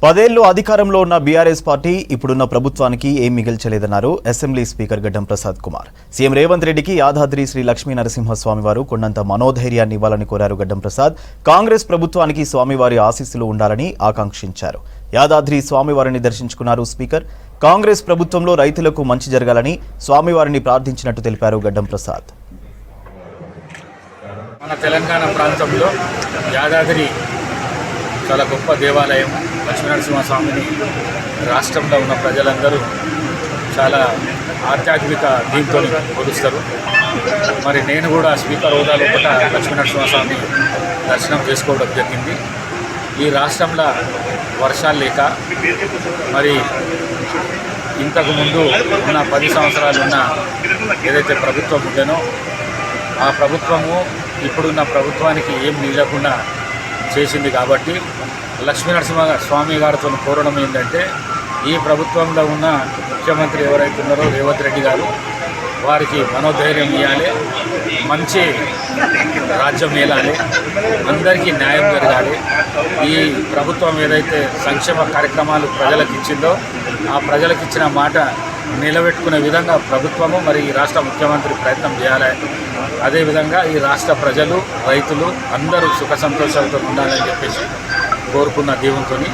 10 ఏళ్లు అధికారంలో ఉన్న బీఆర్ఎస్ పార్టీ ఇప్పుడున్న ప్రభుత్వానికి ఏం మిగిల్చలేదన్నారు అసెంబ్లీ స్పీకర్ గడ్డం ప్రసాద్ కుమార్. సీఎం రేవంత్ రెడ్డికి యాదాద్రి శ్రీ లక్ష్మీ నరసింహస్వామి వారు కొండంత మనోధైర్యాన్ని ఇవ్వాలని కోరారు గడ్డం ప్రసాద్. కాంగ్రెస్ ప్రభుత్వానికి స్వామివారి ఆశీస్సులు ఉండాలని ఆకాంక్షించారు. యాదాద్రి స్వామివారిని దర్శించుకున్నారు స్పీకర్. కాంగ్రెస్ ప్రభుత్వంలో రైతులకు మంచి జరగాలని స్వామివారిని ప్రార్థించినట్టు తెలిపారు గడ్డం ప్రసాద్. మన తెలంగాణ ప్రాంతంలో యాదాద్రి చాలా గొప్ప దేవాలయం. లక్ష్మీనరసింహస్వామిని రాష్ట్రంలో ఉన్న ప్రజలందరూ చాలా ఆధ్యాత్మిక దీంతో కొలుస్తారు. మరి నేను కూడా స్పీకర్ హోదాలో కూడా లక్ష్మీనరసింహస్వామి దర్శనం చేసుకోవడం జరిగింది. ఈ రాష్ట్రంలో వర్షాలు లేక మరి ఇంతకుముందు ఉన్న 10 సంవత్సరాలు ఉన్న ఏదైతే ప్రభుత్వం ఉండేనో ఆ ప్రభుత్వము ఇప్పుడున్న ప్రభుత్వానికి ఏం మిగలకుండా చేసింది. కాబట్టి లక్ష్మీనరసింహ స్వామి గారితో కోరడం ఏంటంటే ఈ ప్రభుత్వంలో ఉన్న ముఖ్యమంత్రి ఎవరైతే ఉన్నారో రేవంత్ రెడ్డి గారు వారికి మనోధైర్యం ఇవ్వాలి, మంచి రాజ్యం ఏలాలి, అందరికీ న్యాయం జరగాలి. ఈ ప్రభుత్వం ఏదైతే సంక్షేమ కార్యక్రమాలు ప్రజలకు ఇచ్చిందో ఆ ప్రజలకు ఇచ్చిన మాట నిలబెట్టుకునే విధంగా ప్రభుత్వము మరి ఈ రాష్ట్ర ముఖ్యమంత్రి ప్రయత్నం చేయాలి. అదేవిధంగా ఈ రాష్ట్ర ప్రజలు రైతులు అందరూ సుఖ సంతోషాలతో ఉండాలని చెప్పేసి కోరుకున్న దేవునితోని